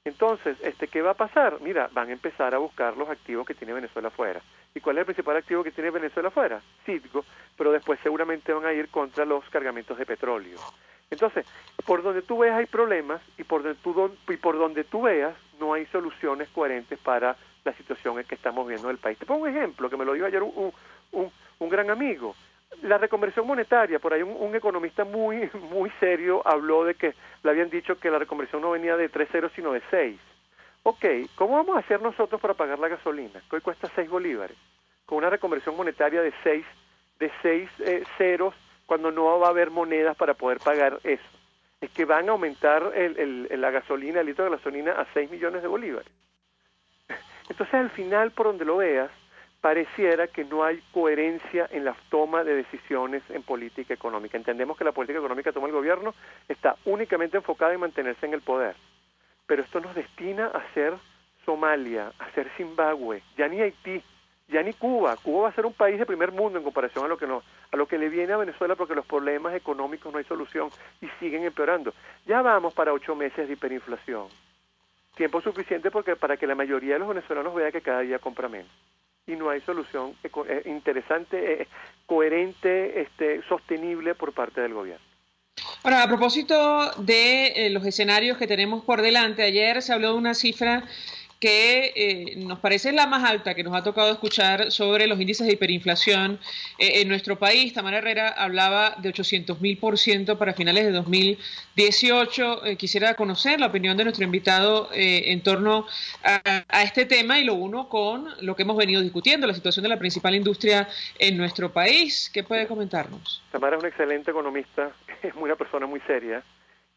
Entonces, ¿qué va a pasar? Mira, van a empezar a buscar los activos que tiene Venezuela afuera. ¿Y cuál es el principal activo que tiene Venezuela afuera? Citgo, pero después seguramente van a ir contra los cargamentos de petróleo. Entonces, por donde tú veas hay problemas y por donde tú veas no hay soluciones coherentes para la situación en que estamos viendo en el país. Te pongo un ejemplo que me lo dio ayer un gran amigo. La reconversión monetaria, por ahí un economista muy serio habló de que le habían dicho que la reconversión no venía de 3 ceros sino de 6. Ok, ¿cómo vamos a hacer nosotros para pagar la gasolina? Que hoy cuesta 6 bolívares, con una reconversión monetaria de 6 ceros, cuando no va a haber monedas para poder pagar eso. Es que van a aumentar la gasolina, el litro de gasolina a 6 millones de bolívares. Entonces, al final, por donde lo veas, pareciera que no hay coherencia en la toma de decisiones en política económica. Entendemos que la política económica que toma el gobierno está únicamente enfocada en mantenerse en el poder. Pero esto nos destina a ser Somalia, a ser Zimbabue, ya ni Haití, ya ni Cuba. Cuba va a ser un país de primer mundo en comparación a lo que le viene a Venezuela, porque los problemas económicos no hay solución y siguen empeorando. Ya vamos para 8 meses de hiperinflación. Tiempo suficiente para que la mayoría de los venezolanos vea que cada día compra menos. Y no hay solución interesante, coherente, sostenible por parte del gobierno. Ahora, a propósito de los escenarios que tenemos por delante, ayer se habló de una cifra que nos parece la más alta que nos ha tocado escuchar sobre los índices de hiperinflación en nuestro país. Tamara Herrera hablaba de 800.000% para finales de 2018. Quisiera conocer la opinión de nuestro invitado en torno a este tema y lo uno con lo que hemos venido discutiendo, la situación de la principal industria en nuestro país. ¿Qué puede comentarnos? Tamara es una excelente economista, es una persona muy seria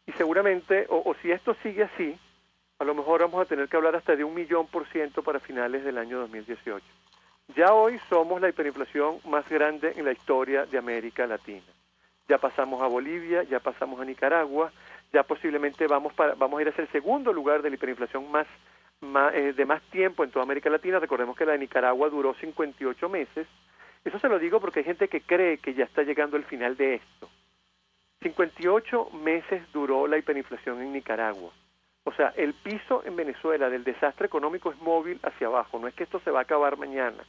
y seguramente, o si esto sigue así, a lo mejor vamos a tener que hablar hasta de 1.000.000% para finales del año 2018. Ya hoy somos la hiperinflación más grande en la historia de América Latina. Ya pasamos a Bolivia, ya pasamos a Nicaragua, ya posiblemente vamos a ir hacia el segundo lugar de la hiperinflación de más tiempo en toda América Latina. Recordemos que la de Nicaragua duró 58 meses. Eso se lo digo porque hay gente que cree que ya está llegando el final de esto. 58 meses duró la hiperinflación en Nicaragua. O sea, el piso en Venezuela del desastre económico es móvil hacia abajo. No es que esto se va a acabar mañana.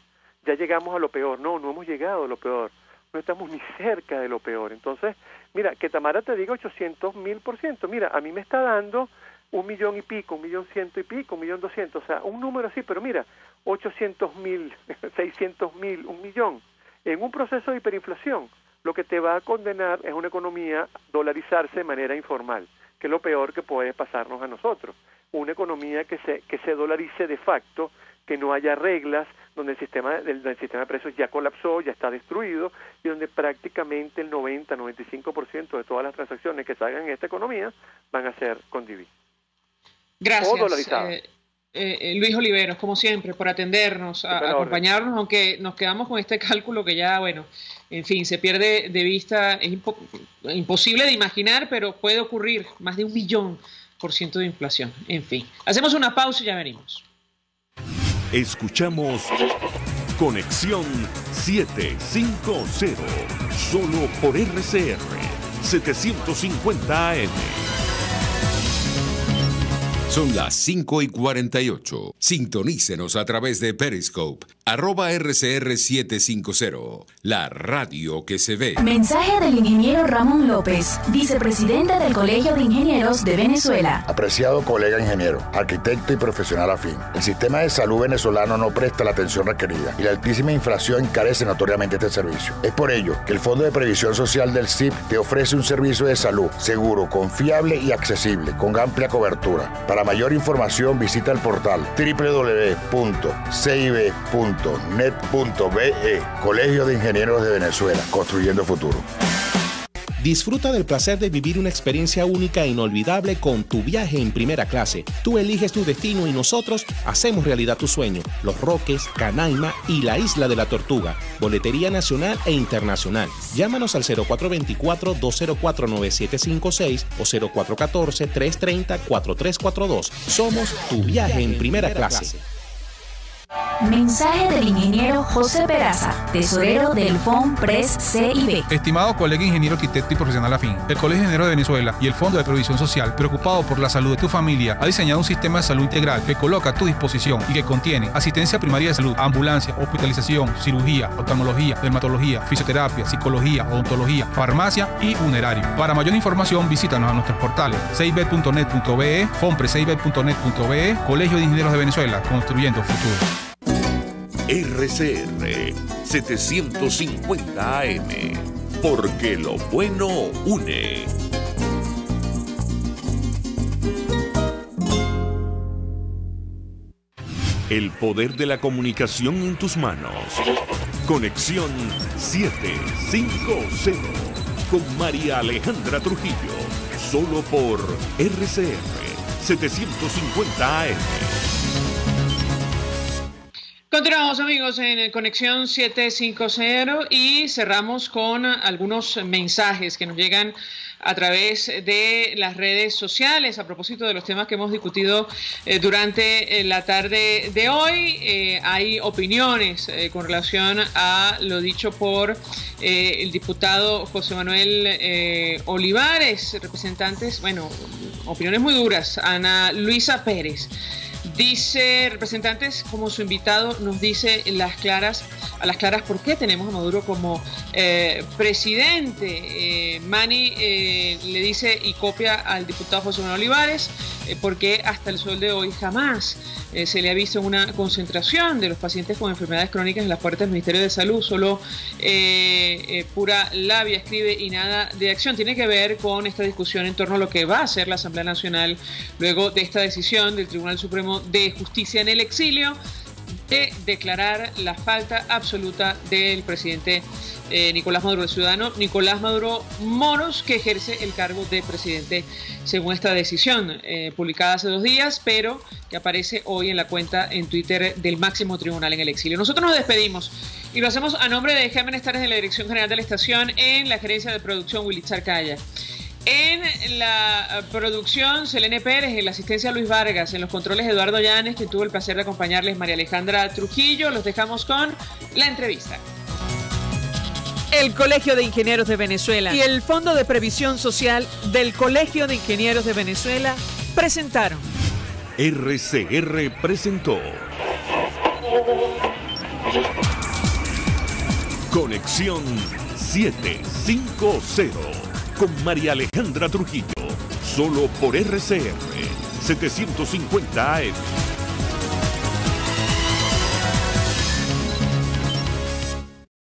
Ya llegamos a lo peor. No hemos llegado a lo peor. No estamos ni cerca de lo peor. Entonces, mira, que Tamara te diga 800.000%. Mira, a mí me está dando 1.000.000 y pico, 1.100.000 y pico, 1.200.000. O sea, un número así. Pero mira, 800.000, 600.000, 1.000.000. En un proceso de hiperinflación, lo que te va a condenar es una economía dolarizarse de manera informal, que es lo peor que puede pasarnos a nosotros. Una economía que se dolarice de facto, que no haya reglas, donde el sistema de precios ya colapsó, ya está destruido, y donde prácticamente el 90-95% de todas las transacciones que se hagan en esta economía van a ser con divisas. Gracias. O dolarizadas. Luis Oliveros, como siempre, por atendernos, acompañarnos, aunque nos quedamos con este cálculo que ya, bueno, en fin, se pierde de vista, es imposible de imaginar, pero puede ocurrir más de 1.000.000% de inflación. En fin, hacemos una pausa y ya venimos. Escuchamos Conexión 750, solo por RCR 750 AM. Son las 5:48. Sintonícenos a través de Periscope, @RCR750, la radio que se ve. Mensaje del ingeniero Ramón López, vicepresidente del Colegio de Ingenieros de Venezuela. Apreciado colega ingeniero, arquitecto y profesional afín, el sistema de salud venezolano no presta la atención requerida y la altísima inflación encarece notoriamente este servicio. Es por ello que el Fondo de Previsión Social del CIP te ofrece un servicio de salud seguro, confiable y accesible, con amplia cobertura. Para mayor información visita el portal www.cib.net.be. Colegio de Ingenieros de Venezuela, construyendo futuro. Disfruta del placer de vivir una experiencia única e inolvidable con Tu Viaje en Primera Clase. Tú eliges tu destino y nosotros hacemos realidad tu sueño. Los Roques, Canaima y la Isla de la Tortuga. Boletería nacional e internacional. Llámanos al 0424-204-9756 o 0414-330-4342. Somos Tu Viaje en Primera Clase. Mensaje del ingeniero José Peraza, tesorero del FONPRES CIB. Estimado colega ingeniero, arquitecto y profesional afín, el Colegio de Ingenieros de Venezuela y el Fondo de Previsión Social, preocupado por la salud de tu familia, ha diseñado un sistema de salud integral que coloca a tu disposición y que contiene asistencia primaria de salud, ambulancia, hospitalización, cirugía, oftalmología, dermatología, fisioterapia, psicología, odontología, farmacia y funerario. Para mayor información, visítanos a nuestros portales cib.net.be, fonprescib.net.be, Colegio de Ingenieros de Venezuela, construyendo futuro. RCR 750 AM, porque lo bueno une. El poder de la comunicación en tus manos. Conexión 750 con María Alejandra Trujillo, solo por RCR 750 AM. Continuamos, amigos, en Conexión 750 y cerramos con algunos mensajes que nos llegan a través de las redes sociales a propósito de los temas que hemos discutido durante la tarde de hoy. Hay opiniones con relación a lo dicho por el diputado José Manuel Olivares, representantes, bueno, opiniones muy duras. Ana Luisa Pérez dice: representantes, como su invitado nos dice a las claras por qué tenemos a Maduro como presidente. Manny le dice y copia al diputado José Manuel Olivares porque hasta el sol de hoy jamás se le ha visto una concentración de los pacientes con enfermedades crónicas en las puertas del Ministerio de Salud, solo pura labia, escribe, y nada de acción. Tiene que ver con esta discusión en torno a lo que va a hacer la Asamblea Nacional luego de esta decisión del Tribunal Supremo de Justicia en el exilio de declarar la falta absoluta del presidente Nicolás Maduro, el ciudadano Nicolás Maduro Moros, que ejerce el cargo de presidente según esta decisión publicada hace 2 días, pero que aparece hoy en la cuenta en Twitter del máximo tribunal en el exilio. Nosotros nos despedimos y lo hacemos a nombre de Gémenes Tares de la Dirección General de la Estación, en la gerencia de producción Willy Charcaya. En la producción, Selene Pérez, en la asistencia, Luis Vargas, en los controles, Eduardo Llanes, quien tuvo el placer de acompañarles, María Alejandra Trujillo. Los dejamos con la entrevista. El Colegio de Ingenieros de Venezuela y el Fondo de Previsión Social del Colegio de Ingenieros de Venezuela presentaron. RCR presentó Conexión 750 con María Alejandra Trujillo, solo por RCR 750 AM.